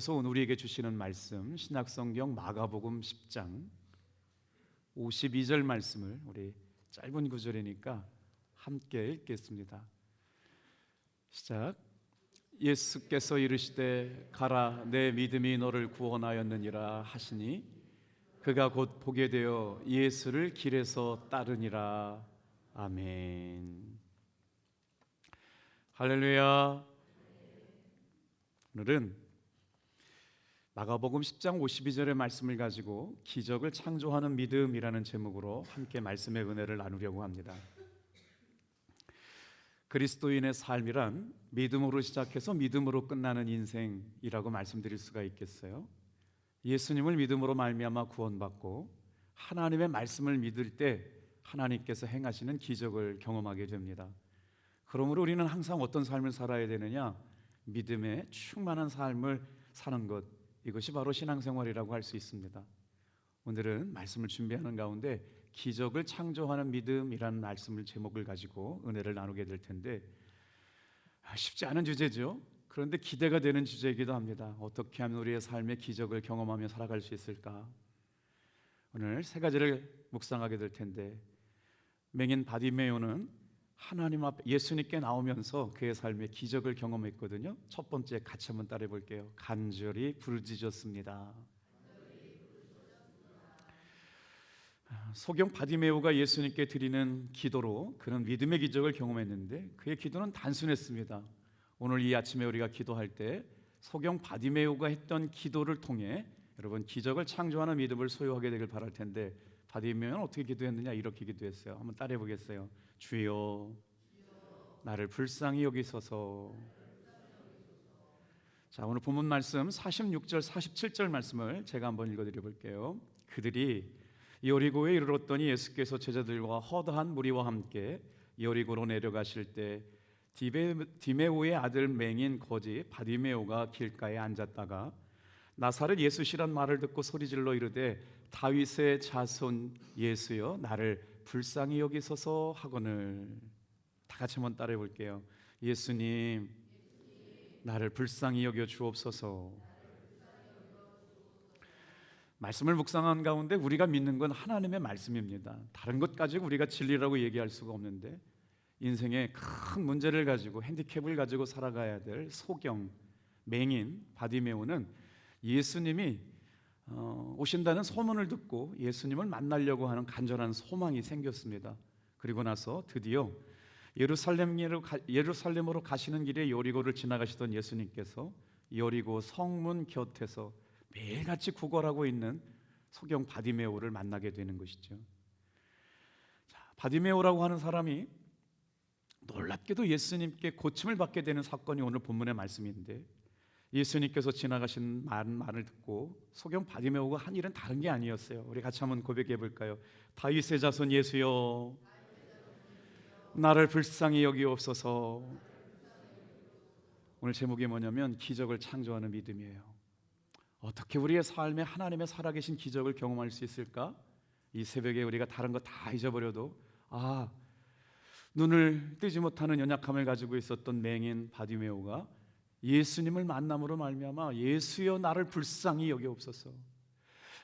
하나님께서 오늘 우리에게 주시는 말씀, 신약성경 마가복음 10장 52절 말씀을 우리 짧은 구절이니까 함께 읽겠습니다. 시작. 예수께서 이르시되 가라, 내 믿음이 너를 구원하였느니라 하시니 그가 곧 보게 되어 예수를 길에서 따르니라. 아멘. 할렐루야. 오늘은 마가복음 10장 52절의 말씀을 가지고 기적을 창조하는 믿음이라는 제목으로 함께 말씀의 은혜를 나누려고 합니다. 그리스도인의 삶이란 믿음으로 시작해서 믿음으로 끝나는 인생이라고 말씀드릴 수가 있겠어요. 예수님을 믿음으로 말미암아 구원받고 하나님의 말씀을 믿을 때 하나님께서 행하시는 기적을 경험하게 됩니다. 그러므로 우리는 항상 어떤 삶을 살아야 되느냐? 믿음에 충만한 삶을 사는 것, 이것이 바로 신앙생활이라고 할 수 있습니다. 오늘은 말씀을 준비하는 가운데 기적을 창조하는 믿음이라는 말씀을 제목을 가지고 은혜를 나누게 될 텐데, 쉽지 않은 주제죠. 그런데 기대가 되는 주제이기도 합니다. 어떻게 하면 우리의 삶의 기적을 경험하며 살아갈 수 있을까? 오늘 세 가지를 묵상하게 될 텐데, 맹인 바디메오는 하나님 앞 예수님께 나오면서 그의 삶의 기적을 경험했거든요. 첫 번째 같이 한번 따라해 볼게요. 간절히 부르짖었습니다. 소경 바디메오가 예수님께 드리는 기도로 그는 믿음의 기적을 경험했는데 그의 기도는 단순했습니다. 오늘 이 아침에 우리가 기도할 때 소경 바디메오가 했던 기도를 통해 여러분 기적을 창조하는 믿음을 소유하게 되길 바랄 텐데, 바디메오는 어떻게 기도했느냐? 이렇게 기도했어요. 한번 따라해 보겠어요. 주여, 나를 불쌍히 여기소서. 자, 오늘 본문 말씀 46절 47절 말씀을 제가 한번 읽어드려 볼게요. 그들이 여리고에 이르렀더니 예수께서 제자들과 허다한 무리와 함께 여리고로 내려가실 때 디메오의 아들 맹인 거지 바디메오가 길가에 앉았다가 나사렛 예수시란 말을 듣고 소리질러 이르되 다윗의 자손 예수여, 나를 불쌍히 여기소서 하거늘. 다 같이 한번 따라해 볼게요. 예수님, 나를 불쌍히 여겨 주옵소서. 말씀을 묵상한 가운데 우리가 믿는 건 하나님의 말씀입니다. 다른 것 가지고 우리가 진리라고 얘기할 수가 없는데, 인생에 큰 문제를 가지고 핸디캡을 가지고 살아가야 될 소경, 맹인 바디메오는 예수님이 오신다는 소문을 듣고 예수님을 만나려고 하는 간절한 소망이 생겼습니다. 그리고 나서 드디어 예루살렘으로 가시는 길에 여리고를 지나가시던 예수님께서 여리고 성문 곁에서 매일같이 구걸하고 있는 소경 바디메오를 만나게 되는 것이죠. 자, 바디메오라고 하는 사람이 놀랍게도 예수님께 고침을 받게 되는 사건이 오늘 본문의 말씀인데, 예수님께서 지나가신 말을 듣고 소경 바디메오가 한 일은 다른 게 아니었어요. 우리 같이 한번 고백해 볼까요? 다윗의 자손 예수여, 나를 불쌍히 여기옵소서. 오늘 제목이 뭐냐면 기적을 창조하는 믿음이에요. 어떻게 우리의 삶에 하나님의 살아계신 기적을 경험할 수 있을까? 이 새벽에 우리가 다른 거 다 잊어버려도 눈을 뜨지 못하는 연약함을 가지고 있었던 맹인 바디메오가 예수님을 만남으로 말미암아 예수여, 나를 불쌍히 여기옵소서,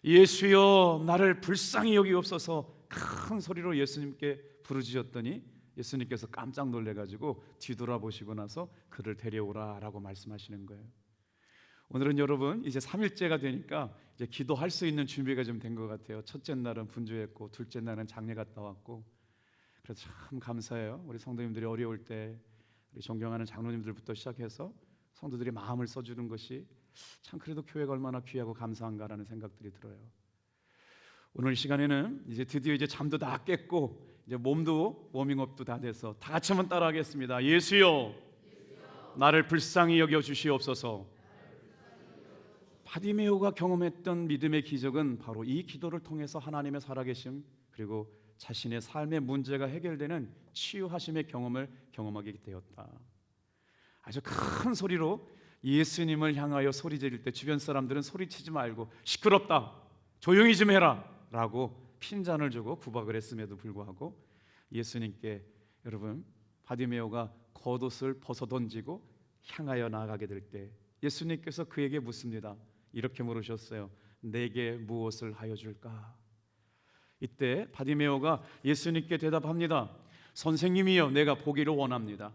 예수여, 나를 불쌍히 여기옵소서 큰 소리로 예수님께 부르짖었더니 예수님께서 깜짝 놀래가지고 뒤돌아보시고 나서 그를 데려오라라고 말씀하시는 거예요. 오늘은 여러분 이제 3일째가 되니까 이제 기도할 수 있는 준비가 좀 된 것 같아요. 첫째 날은 분주했고 둘째 날은 장례 갔다 왔고, 그래서 참 감사해요. 우리 성도님들이 어려울 때 우리 존경하는 장로님들부터 시작해서 성도들이 마음을 써주는 것이 참 그래도 교회가 얼마나 귀하고 감사한가라는 생각들이 들어요. 오늘 시간에는 이제 드디어 이제 잠도 다 깼고 이제 몸도 워밍업도 다 돼서 다 같이 한번 따라하겠습니다. 예수여, 나를 불쌍히 여겨 주시옵소서. 바디메오가 경험했던 믿음의 기적은 바로 이 기도를 통해서 하나님의 살아계심 그리고 자신의 삶의 문제가 해결되는 치유하심의 경험을 경험하게 되었다. 아주 큰 소리로 예수님을 향하여 소리 지를 때 주변 사람들은 소리치지 말고 시끄럽다, 조용히 좀 해라 라고 핀잔을 주고 구박을 했음에도 불구하고 예수님께 여러분 바디메오가 겉옷을 벗어 던지고 향하여 나아가게 될 때 예수님께서 그에게 묻습니다. 이렇게 물으셨어요. 내게 무엇을 하여 줄까? 이때 바디메오가 예수님께 대답합니다. 선생님이여, 내가 보기를 원합니다.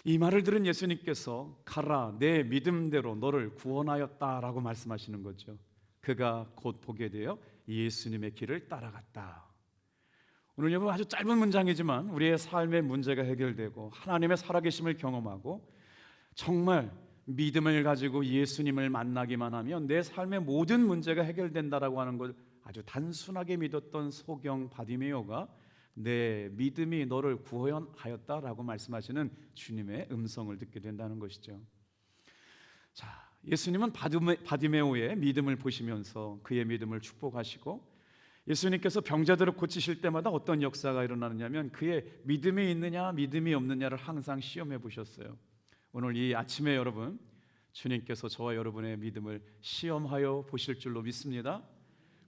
이 말을 들은 예수님께서 가라, 내 믿음대로 너를 구원하였다라고 말씀하시는 거죠. 그가 곧 보게 되어 예수님의 길을 따라갔다. 오늘 여러분, 아주 짧은 문장이지만 우리의 삶의 문제가 해결되고 하나님의 살아계심을 경험하고 정말 믿음을 가지고 예수님을 만나기만 하면 내 삶의 모든 문제가 해결된다라고 하는 걸 아주 단순하게 믿었던 소경 바디메오가 내 믿음이 너를 구원하였다라고 말씀하시는 주님의 음성을 듣게 된다는 것이죠. 자, 예수님은 바디메오의 믿음을 보시면서 그의 믿음을 축복하시고, 예수님께서 병자들을 고치실 때마다 어떤 역사가 일어나느냐면 그의 믿음이 있느냐 믿음이 없느냐를 항상 시험해 보셨어요. 오늘 이 아침에 여러분, 주님께서 저와 여러분의 믿음을 시험하여 보실 줄로 믿습니다.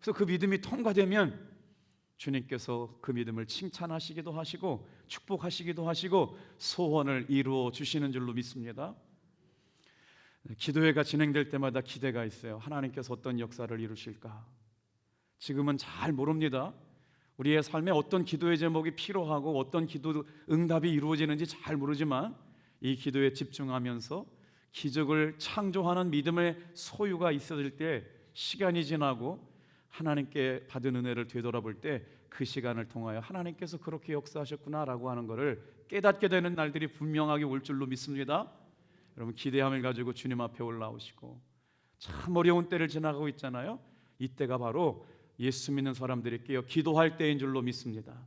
그래서 그 믿음이 통과되면 주님께서 그 믿음을 칭찬하시기도 하시고 축복하시기도 하시고 소원을 이루어 주시는 줄로 믿습니다. 기도회가 진행될 때마다 기대가 있어요. 하나님께서 어떤 역사를 이루실까? 지금은 잘 모릅니다. 우리의 삶에 어떤 기도의 제목이 필요하고 어떤 기도 응답이 이루어지는지 잘 모르지만 이 기도에 집중하면서 기적을 창조하는 믿음의 소유가 있어질 때, 시간이 지나고 하나님께 받은 은혜를 되돌아볼 때 그 시간을 통하여 하나님께서 그렇게 역사하셨구나라고 하는 것을 깨닫게 되는 날들이 분명하게 올 줄로 믿습니다. 여러분, 기대함을 가지고 주님 앞에 올라오시고, 참 어려운 때를 지나가고 있잖아요. 이때가 바로 예수 믿는 사람들이 깨어 기도할 때인 줄로 믿습니다.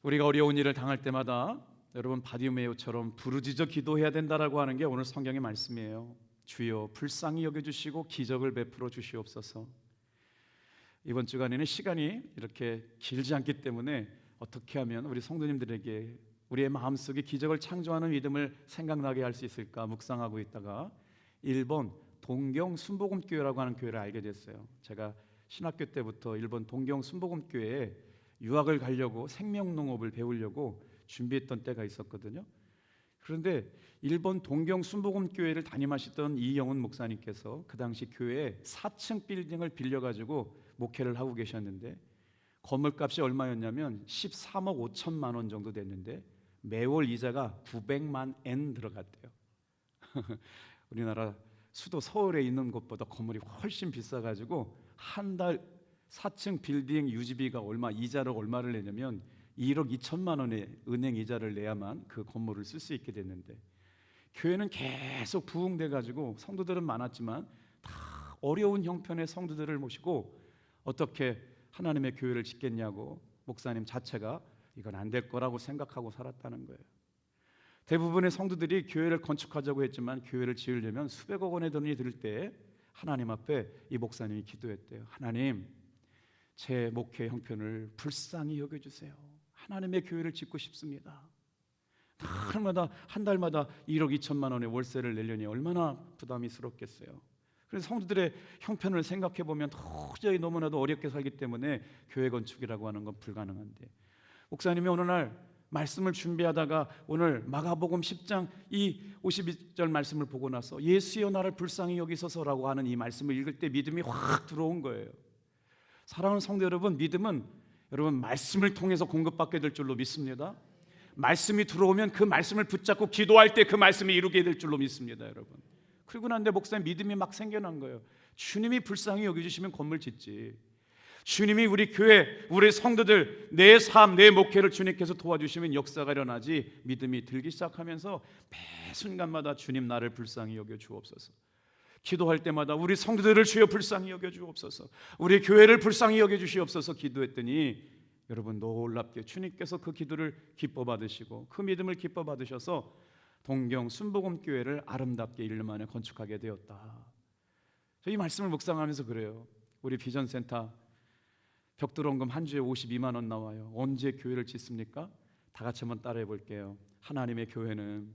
우리가 어려운 일을 당할 때마다 여러분, 바디메오처럼 부르짖어 기도해야 된다라고 하는 게 오늘 성경의 말씀이에요. 주여 불쌍히 여겨주시고 기적을 베풀어 주시옵소서. 이번 주간에는 시간이 이렇게 길지 않기 때문에 어떻게 하면 우리 성도님들에게 우리의 마음속에 기적을 창조하는 믿음을 생각나게 할 수 있을까 묵상하고 있다가 일본 동경 순복음교회라고 하는 교회를 알게 됐어요. 제가 신학교 때부터 일본 동경 순복음교회에 유학을 가려고 생명농업을 배우려고 준비했던 때가 있었거든요. 그런데 일본 동경 순복음교회를 담임하시던 이영훈 목사님께서 그 당시 교회에 4층 빌딩을 빌려가지고 목회를 하고 계셨는데, 건물값이 얼마였냐면 13억 5천만 원 정도 됐는데 매월 이자가 900만 엔 들어갔대요. 우리나라 수도 서울에 있는 곳보다 건물이 훨씬 비싸가지고 한 달 4층 빌딩 유지비가 이자를 얼마를 내냐면 1억 2천만 원의 은행 이자를 내야만 그 건물을 쓸 수 있게 됐는데, 교회는 계속 부흥돼가지고 성도들은 많았지만 다 어려운 형편의 성도들을 모시고 어떻게 하나님의 교회를 짓겠냐고 목사님 자체가 이건 안 될 거라고 생각하고 살았다는 거예요. 대부분의 성도들이 교회를 건축하자고 했지만 교회를 지으려면 수백억 원의 돈이 들 때 하나님 앞에 이 목사님이 기도했대요. 하나님, 제 목회 형편을 불쌍히 여겨주세요. 하나님의 교회를 짓고 싶습니다. 한 달마다 1억 2천만 원의 월세를 내려니 얼마나 부담스럽겠어요. 그래서 성도들의 형편을 생각해 보면 도저히 너무나도 어렵게 살기 때문에 교회 건축이라고 하는 건 불가능한데, 목사님이 어느 날 말씀을 준비하다가 오늘 마가복음 10장 이 52절 말씀을 보고 나서 예수여 나를 불쌍히 여기소서라고 하는 이 말씀을 읽을 때 믿음이 확 들어온 거예요. 사랑하는 성도 여러분, 믿음은 여러분 말씀을 통해서 공급받게 될 줄로 믿습니다. 말씀이 들어오면 그 말씀을 붙잡고 기도할 때 그 말씀이 이루게 될 줄로 믿습니다. 여러분, 그리고 난데 목사님 믿음이 막 생겨난 거예요. 주님이 불쌍히 여겨주시면 건물 짓지, 주님이 우리 교회 우리 성도들 내 삶 내 목회를 주님께서 도와주시면 역사가 일어나지, 믿음이 들기 시작하면서 매 순간마다 주님 나를 불쌍히 여겨 주옵소서, 기도할 때마다 우리 성도들을 주여 불쌍히 여겨 주옵소서, 우리 교회를 불쌍히 여겨 주시옵소서 기도했더니 여러분 놀랍게 주님께서 그 기도를 기뻐 받으시고 그 믿음을 기뻐 받으셔서 동경 순복음교회를 아름답게 1년 만에 건축하게 되었다. 저 이 말씀을 묵상하면서 그래요. 우리 비전센터 벽돌원금 한 주에 52만 원 나와요. 언제 교회를 짓습니까? 다 같이 한번 따라해 볼게요. 하나님의 교회는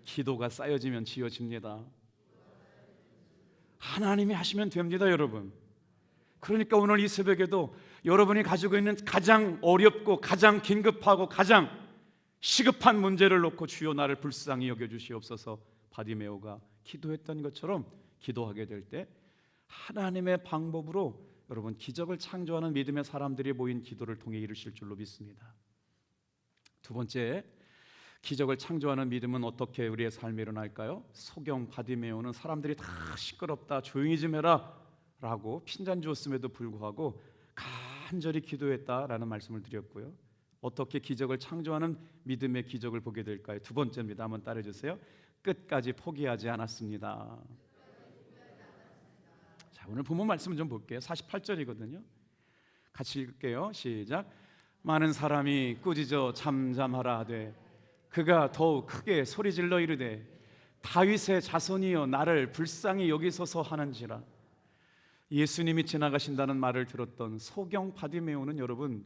기도가 쌓여지면 지어집니다. 하나님이 하시면 됩니다, 여러분. 그러니까 오늘 이 새벽에도 여러분이 가지고 있는 가장 어렵고 가장 긴급하고 가장 시급한 문제를 놓고 주여 나를 불쌍히 여겨주시옵소서 바디메오가 기도했던 것처럼 기도하게 될 때 하나님의 방법으로 여러분 기적을 창조하는 믿음의 사람들이 모인 기도를 통해 이루실 줄로 믿습니다. 두 번째, 기적을 창조하는 믿음은 어떻게 우리의 삶에 일어날까요? 소경 바디메오는 사람들이 다 시끄럽다 조용히 좀 해라 라고 핀잔 주었음에도 불구하고 간절히 기도했다라는 말씀을 드렸고요. 어떻게 기적을 창조하는 믿음의 기적을 보게 될까요? 두 번째입니다. 한번 따라해주세요. 끝까지 포기하지 않았습니다. 자, 오늘 본문 말씀을 좀 볼게요. 48절이거든요. 같이 읽을게요. 시작. 많은 사람이 꾸짖어 잠잠하라 하되 그가 더욱 크게 소리질러 이르되 다윗의 자손이여 나를 불쌍히 여기소서 하는지라. 예수님이 지나가신다는 말을 들었던 소경 바디메오는 여러분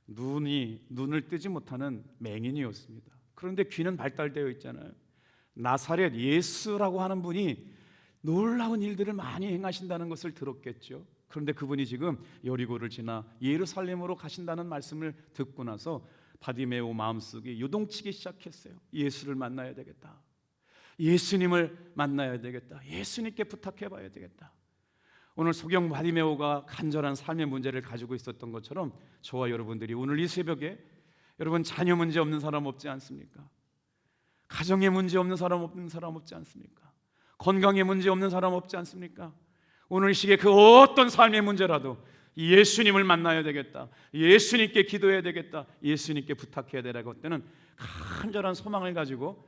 눈을 뜨지 못하는 맹인이었습니다. 그런데 귀는 발달되어 있잖아요. 나사렛 예수라고 하는 분이 놀라운 일들을 많이 행하신다는 것을 들었겠죠. 그런데 그분이 지금 여리고를 지나 예루살렘으로 가신다는 말씀을 듣고 나서 바디메오 마음속에 요동치기 시작했어요. 예수를 만나야 되겠다. 예수님을 만나야 되겠다. 예수님께 부탁해봐야 되겠다. 오늘 소경 바디메오가 간절한 삶의 문제를 가지고 있었던 것처럼 저와 여러분들이 오늘 이 새벽에 여러분 자녀 문제 없는 사람 없지 않습니까? 가정에 문제 없는 사람 없지 않습니까? 건강에 문제 없는 사람 없지 않습니까? 오늘 이 시기에 그 어떤 삶의 문제라도 예수님을 만나야 되겠다. 예수님께 기도해야 되겠다. 예수님께 부탁해야 되라고 할 때는 간절한 소망을 가지고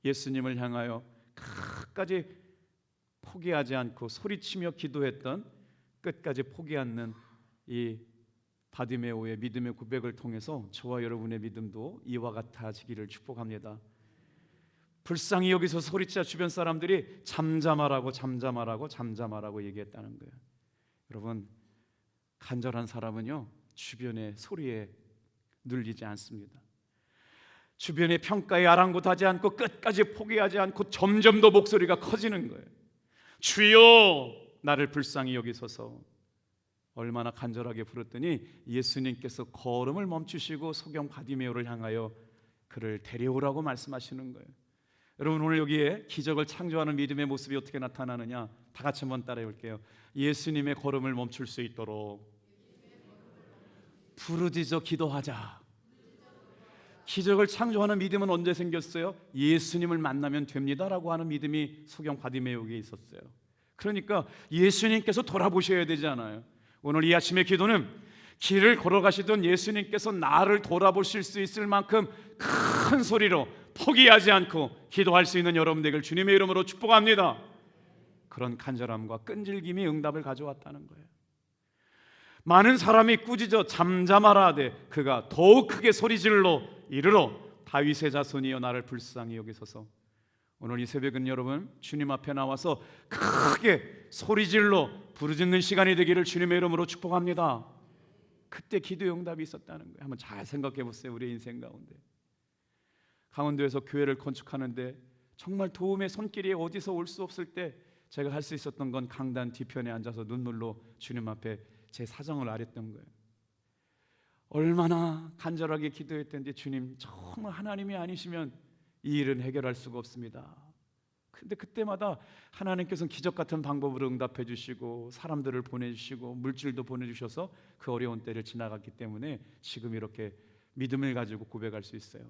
예수님을 향하여 끝까지 포기하지 않고 소리치며 기도했던 끝까지 포기 않는 이 바디메오의 믿음의 고백을 통해서 저와 여러분의 믿음도 이와 같아지기를 축복합니다. 불쌍히 여기서 소리치자 주변 사람들이 잠잠하라고 얘기했다는 거예요. 여러분 간절한 사람은요 주변의 소리에 눌리지 않습니다. 주변의 평가에 아랑곳하지 않고 끝까지 포기하지 않고 점점 더 목소리가 커지는 거예요. 주여 나를 불쌍히 여기소서. 얼마나 간절하게 부르더니 예수님께서 걸음을 멈추시고 소경 바디메오를 향하여 그를 데려오라고 말씀하시는 거예요. 여러분 오늘 여기에 기적을 창조하는 믿음의 모습이 어떻게 나타나느냐 다 같이 한번 따라해 볼게요. 예수님의 걸음을 멈출 수 있도록 부르짖어 기도하자. 기적을 창조하는 믿음은 언제 생겼어요? 예수님을 만나면 됩니다라고 하는 믿음이 소경 바디메오에게 있었어요. 그러니까 예수님께서 돌아보셔야 되잖아요. 오늘 이 아침의 기도는 길을 걸어가시던 예수님께서 나를 돌아보실 수 있을 만큼 큰 소리로 포기하지 않고 기도할 수 있는 여러분 되길 주님의 이름으로 축복합니다. 그런 간절함과 끈질김이 응답을 가져왔다는 거예요. 많은 사람이 꾸짖어 잠잠하라 하되 그가 더욱 크게 소리질러 이르러 다윗의 자손이여 나를 불쌍히 여기소서. 오늘 이 새벽은 여러분 주님 앞에 나와서 크게 소리질러 부르짖는 시간이 되기를 주님의 이름으로 축복합니다. 그때 기도의 응답이 있었다는 거예요. 한번 잘 생각해 보세요. 우리의 인생 가운데 강원도에서 교회를 건축하는데 정말 도움의 손길이 어디서 올 수 없을 때 제가 할 수 있었던 건 강단 뒤편에 앉아서 눈물로 주님 앞에 제 사정을 아랬던 거예요. 얼마나 간절하게 기도했던지 주님 정말 하나님이 아니시면 이 일은 해결할 수가 없습니다. 근데 그때마다 하나님께서는 기적 같은 방법으로 응답해 주시고 사람들을 보내주시고 물질도 보내주셔서 그 어려운 때를 지나갔기 때문에 지금 이렇게 믿음을 가지고 고백할 수 있어요.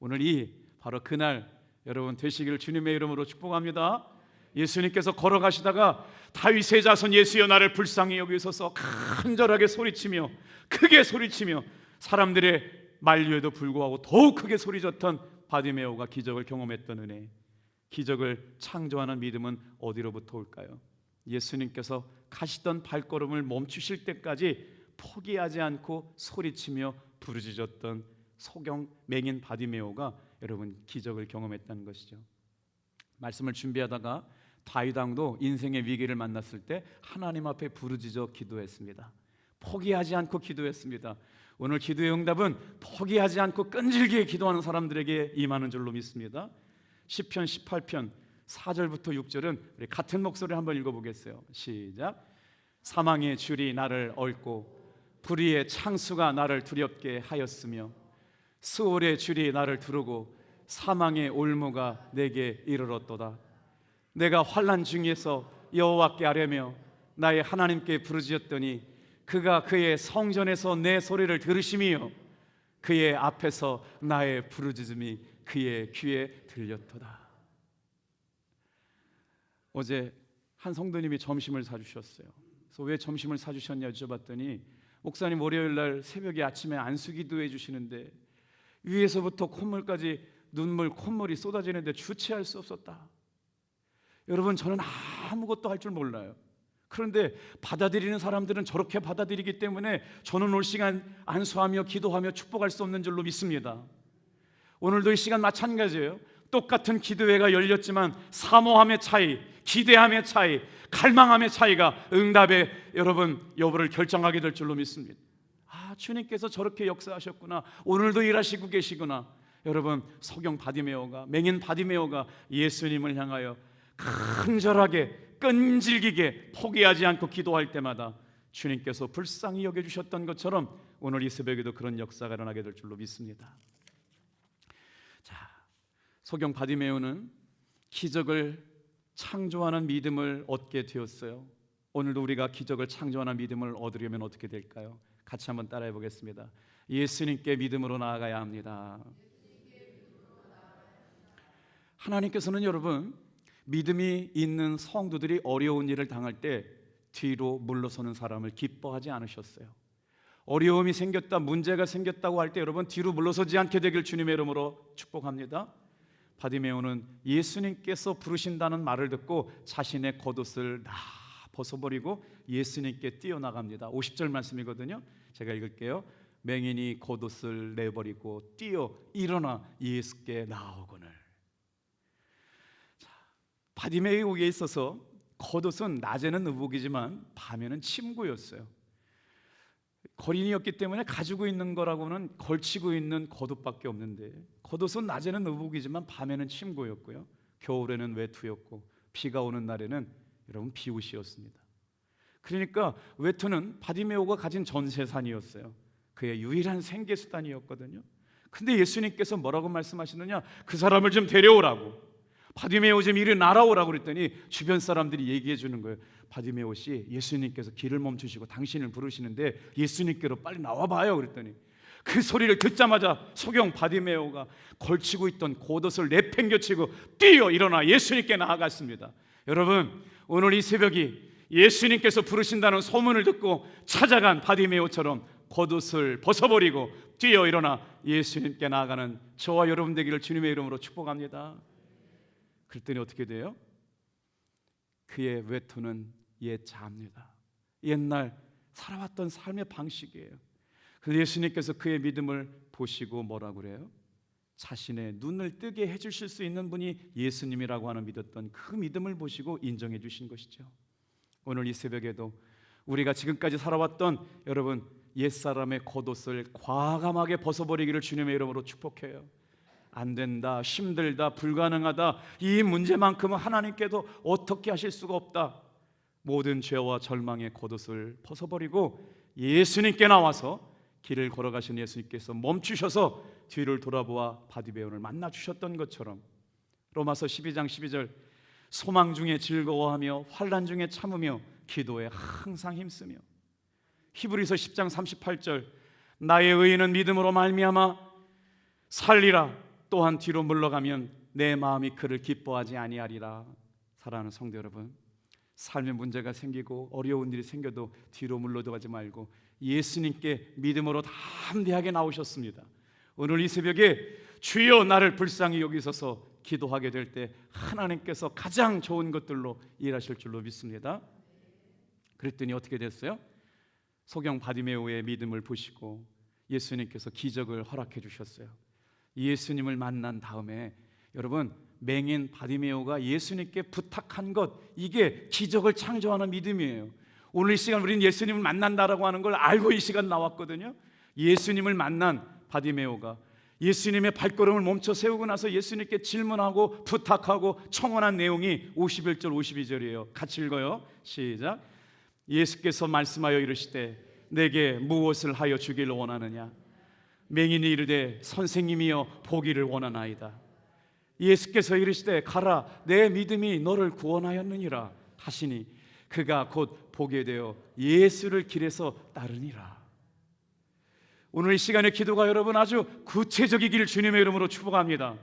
오늘 이 바로 그날 여러분 되시기를 주님의 이름으로 축복합니다. 예수님께서 걸어가시다가 다윗의 자손 예수여 나를 불쌍히 여기소서 간절하게 소리치며 크게 소리치며 사람들의 만류에도 불구하고 더욱 크게 소리쳤던 바디메오가 기적을 경험했던 은혜. 기적을 창조하는 믿음은 어디로부터 올까요? 예수님께서 가시던 발걸음을 멈추실 때까지 포기하지 않고 소리치며 부르짖었던 소경 맹인 바디메오가 여러분 기적을 경험했다는 것이죠. 말씀을 준비하다가 다윗 왕도 인생의 위기를 만났을 때 하나님 앞에 부르짖어 기도했습니다. 포기하지 않고 기도했습니다. 오늘 기도의 응답은 포기하지 않고 끈질기게 기도하는 사람들에게 임하는 줄로 믿습니다. 시편 18편 4절부터 6절은 우리 같은 목소리를 한번 읽어보겠어요. 시작. 사망의 줄이 나를 얽고 불의의 창수가 나를 두렵게 하였으며 스올의 줄이 나를 두르고 사망의 올무가 내게 이르렀도다. 내가 환난 중에서 여호와께 아뢰며 나의 하나님께 부르짖었더니 그가 그의 성전에서 내 소리를 들으시며 그의 앞에서 나의 부르짖음이 그의 귀에 들렸도다. 어제 한 성도님이 점심을 사주셨어요. 그래서 왜 점심을 사주셨냐 여쭤봤더니 목사님 월요일날 새벽에 아침에 안수기도해 주시는데 위에서부터 콧물까지 눈물 콧물이 쏟아지는데 주체할 수 없었다. 여러분, 저는 아무것도 할 줄 몰라요. 그런데 받아들이는 사람들은 저렇게 받아들이기 때문에 저는 올 시간 안수하며 기도하며 축복할 수 없는 줄로 믿습니다. 오늘도 이 시간 마찬가지예요. 똑같은 기도회가 열렸지만 사모함의 차이, 기대함의 차이, 갈망함의 차이가 응답의 여부를 결정하게 될 줄로 믿습니다. 주님께서 저렇게 역사하셨구나. 오늘도 일하시고 계시구나. 여러분, 소경 바디메오가, 맹인 바디메오가 예수님을 향하여 간절하게 끈질기게 포기하지 않고 기도할 때마다 주님께서 불쌍히 여겨주셨던 것처럼 오늘 이 새벽에도 그런 역사가 일어나게 될 줄로 믿습니다. 자, 소경 바디메오는 기적을 창조하는 믿음을 얻게 되었어요. 오늘도 우리가 기적을 창조하는 믿음을 얻으려면 어떻게 될까요? 같이 한번 따라해 보겠습니다. 예수님께 믿음으로 나아가야 합니다. 하나님께서는 여러분, 믿음이 있는 성도들이 어려운 일을 당할 때 뒤로 물러서는 사람을 기뻐하지 않으셨어요. 어려움이 생겼다, 문제가 생겼다고 할 때 여러분 뒤로 물러서지 않게 되길 주님의 이름으로 축복합니다. 바디메오는 예수님께서 부르신다는 말을 듣고 자신의 겉옷을 다 벗어버리고 예수님께 뛰어나갑니다. 50절 말씀이거든요. 제가 읽을게요. 맹인이 겉옷을 내버리고 뛰어 일어나 예수께 나아오거늘. 바디메오에 있어서 겉옷은 낮에는 의복이지만 밤에는 침구였어요. 거린이었기 때문에 가지고 있는 거라고는 걸치고 있는 겉옷밖에 없는데 겉옷은 낮에는 의복이지만 밤에는 침구였고요. 겨울에는 외투였고 비가 오는 날에는 여러분 비옷이었습니다. 그러니까 외투는 바디메오가 가진 전세산이었어요. 그의 유일한 생계수단이었거든요. 근데 예수님께서 뭐라고 말씀하시느냐? 그 사람을 좀 데려오라고, 바디메오 좀 이리 날아오라고 그랬더니 주변 사람들이 얘기해 주는 거예요. 바디메오 씨, 예수님께서 길을 멈추시고 당신을 부르시는데 예수님께로 빨리 나와봐요. 그랬더니 그 소리를 듣자마자 소경 바디메오가 걸치고 있던 겉옷을 내팽겨치고 뛰어 일어나 예수님께 나아갔습니다. 여러분, 오늘 이 새벽이 예수님께서 부르신다는 소문을 듣고 찾아간 바디메오처럼 겉옷을 벗어버리고 뛰어 일어나 예수님께 나아가는 저와 여러분 되기를 주님의 이름으로 축복합니다. 그랬더니 어떻게 돼요? 그의 외투는 옛자입니다. 옛날 살아왔던 삶의 방식이에요. 그래서 예수님께서 그의 믿음을 보시고 뭐라고 그래요? 자신의 눈을 뜨게 해주실 수 있는 분이 예수님이라고 하는 믿었던 그 믿음을 보시고 인정해 주신 것이죠. 오늘 이 새벽에도 우리가 지금까지 살아왔던 여러분 옛사람의 겉옷을 과감하게 벗어버리기를 주님의 이름으로 축복해요. 안 된다, 힘들다, 불가능하다, 이 문제만큼은 하나님께도 어떻게 하실 수가 없다. 모든 죄와 절망의 겉옷을 벗어버리고 예수님께 나와서 길을 걸어가신 예수님께서 멈추셔서 뒤를 돌아보아 바디메오를 만나 주셨던 것처럼 로마서 12장 12절 소망 중에 즐거워하며 환난 중에 참으며 기도에 항상 힘쓰며 히브리서 10장 38절 나의 의인은 믿음으로 말미암아 살리라 또한 뒤로 물러가면 내 마음이 그를 기뻐하지 아니하리라. 사랑하는 성도 여러분, 삶에 문제가 생기고 어려운 일이 생겨도 뒤로 물러가지 말고 예수님께 믿음으로 담대하게 나오셨습니다. 오늘 이 새벽에 주여 나를 불쌍히 여기소서 기도하게 될 때 하나님께서 가장 좋은 것들로 일하실 줄로 믿습니다. 그랬더니 어떻게 됐어요? 소경 바디메오의 믿음을 보시고 예수님께서 기적을 허락해 주셨어요. 예수님을 만난 다음에 여러분 맹인 바디메오가 예수님께 부탁한 것, 이게 기적을 창조하는 믿음이에요. 오늘 이 시간 우리는 예수님을 만난다라고 하는 걸 알고 이 시간 나왔거든요. 예수님을 만난 바디메오가 예수님의 발걸음을 멈춰 세우고 나서 예수님께 질문하고 부탁하고 청원한 내용이 51절 52절이에요. 같이 읽어요. 시작. 예수께서 말씀하여 이르시되 내게 무엇을 하여 주기를 원하느냐? 맹인이 이르되 선생님이여 보기를 원하나이다. 예수께서 이르시되 가라 내 믿음이 너를 구원하였느니라 하시니 그가 곧 보게 되어 예수를 길에서 따르니라. 오늘 이 시간의 기도가 여러분 아주 구체적이기를 주님의 이름으로 축복합니다.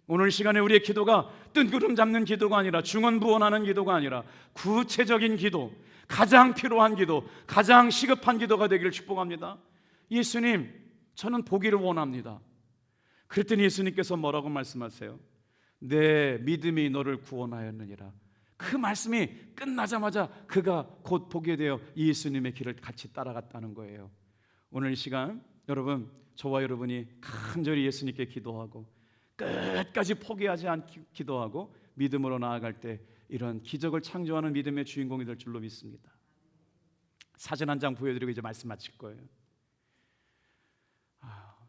오늘 시간에 우리의 기도가 뜬구름 잡는 기도가 아니라 중언부언하는 기도가 아니라 구체적인 기도, 가장 필요한 기도, 가장 시급한 기도가 되기를 축복합니다. 예수님, 저는 보기를 원합니다. 그랬더니 예수님께서 뭐라고 말씀하세요? 내 믿음이 너를 구원하였느니라. 그 말씀이 끝나자마자 그가 곧 보게 되어 예수님의 길을 같이 따라갔다는 거예요. 오늘 이 시간 여러분, 저와 여러분이 간절히 예수님께 기도하고 끝까지 포기하지 않고 기도하고 믿음으로 나아갈 때 이런 기적을 창조하는 믿음의 주인공이 될 줄로 믿습니다. 사진 한 장 보여드리고 이제 말씀 마칠 거예요.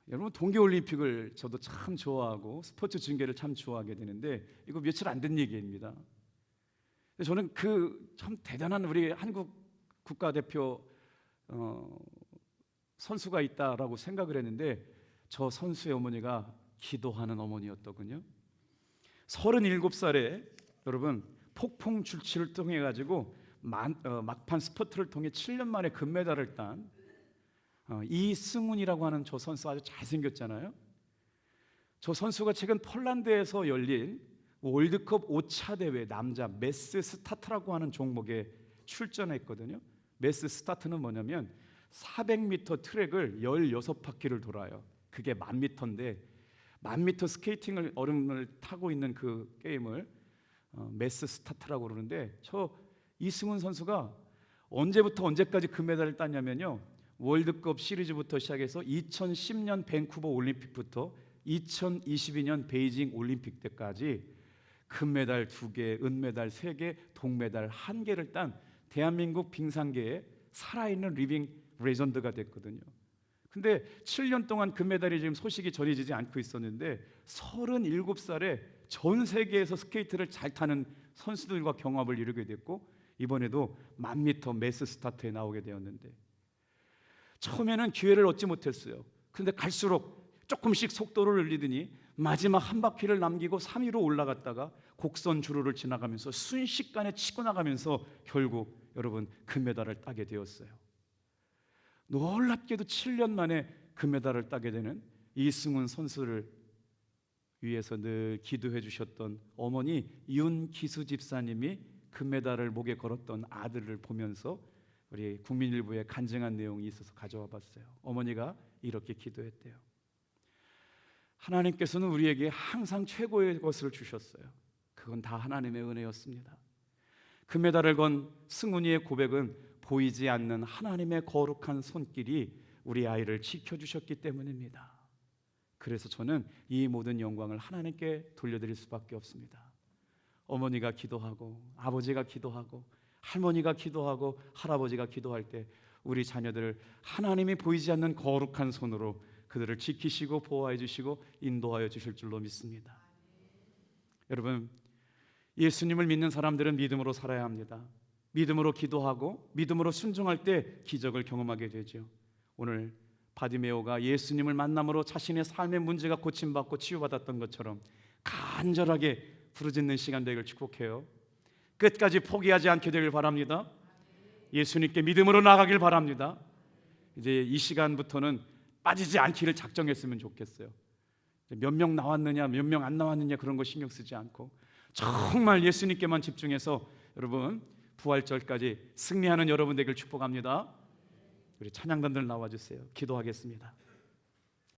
여러분, 동계올림픽을 저도 참 좋아하고 스포츠 중계를 참 좋아하게 되는데 이거 며칠 안 된 얘기입니다. 저는 그 참 대단한 우리 한국 국가대표 선수가 있다라고 생각을 했는데 저 선수의 어머니가 기도하는 어머니였더군요. 37살에 여러분 폭풍 줄치를 통해 가지고 막판 스퍼트를 통해 7년 만에 금메달을 딴 이승훈이라고 하는 저 선수 아주 잘생겼잖아요. 저 선수가 최근 폴란드에서 열린 월드컵 5차 대회 남자 메스 스타트라고 하는 종목에 출전했거든요. 메스 스타트는 뭐냐면 400m 트랙을 16바퀴를 돌아요. 그게 1000m인데 1000m 스케이팅을 얼음을 타고 있는 그 게임을 메스 스타트라고 그러는데 저 이승훈 선수가 언제부터 언제까지 금메달을 땄냐면요, 월드컵 시리즈부터 시작해서 2010년 밴쿠버 올림픽부터 2022년 베이징 올림픽 때까지 금메달 2개, 은메달 3개, 동메달 1개를 딴 대한민국 빙상계의 살아있는 리빙 레전드가 됐거든요. 근데 7년 동안 금메달이 지금 소식이 전해지지 않고 있었는데 37살에 전 세계에서 스케이트를 잘 타는 선수들과 경합을 이루게 됐고 이번에도 1000m 메스 스타트에 나오게 되었는데 처음에는 기회를 얻지 못했어요. 그런데 갈수록 조금씩 속도를 늘리더니 마지막 한 바퀴를 남기고 3위로 올라갔다가 곡선 주로를 지나가면서 순식간에 치고 나가면서 결국 여러분 금메달을 따게 되었어요. 놀랍게도 7년 만에 금메달을 따게 되는 이승훈 선수를 위해서 늘 기도해 주셨던 어머니 윤기수 집사님이 금메달을 목에 걸었던 아들을 보면서 우리 국민일보에 간증한 내용이 있어서 가져와 봤어요. 어머니가 이렇게 기도했대요. 하나님께서는 우리에게 항상 최고의 것을 주셨어요. 그건 다 하나님의 은혜였습니다. 금메달을 건 승훈이의 고백은 보이지 않는 하나님의 거룩한 손길이 우리 아이를 지켜주셨기 때문입니다. 그래서 저는 이 모든 영광을 하나님께 돌려드릴 수밖에 없습니다. 어머니가 기도하고 아버지가 기도하고 할머니가 기도하고 할아버지가 기도할 때 우리 자녀들을 하나님이 보이지 않는 거룩한 손으로 그들을 지키시고 보호해 주시고 인도하여 주실 줄로 믿습니다. 여러분, 예수님을 믿는 사람들은 믿음으로 살아야 합니다. 믿음으로 기도하고 믿음으로 순종할 때 기적을 경험하게 되죠. 오늘 바디메오가 예수님을 만남으로 자신의 삶의 문제가 고침받고 치유받았던 것처럼 간절하게 부르짖는 시간 되기를 축복해요. 끝까지 포기하지 않게 되길 바랍니다. 예수님께 믿음으로 나가길 바랍니다. 이제 이 시간부터는 빠지지 않기를 작정했으면 좋겠어요. 몇 명 나왔느냐 몇 명 안 나왔느냐 그런 거 신경 쓰지 않고 정말 예수님께만 집중해서 여러분 부활절까지 승리하는 여러분 되길 축복합니다. 우리 찬양단들 나와주세요. 기도하겠습니다.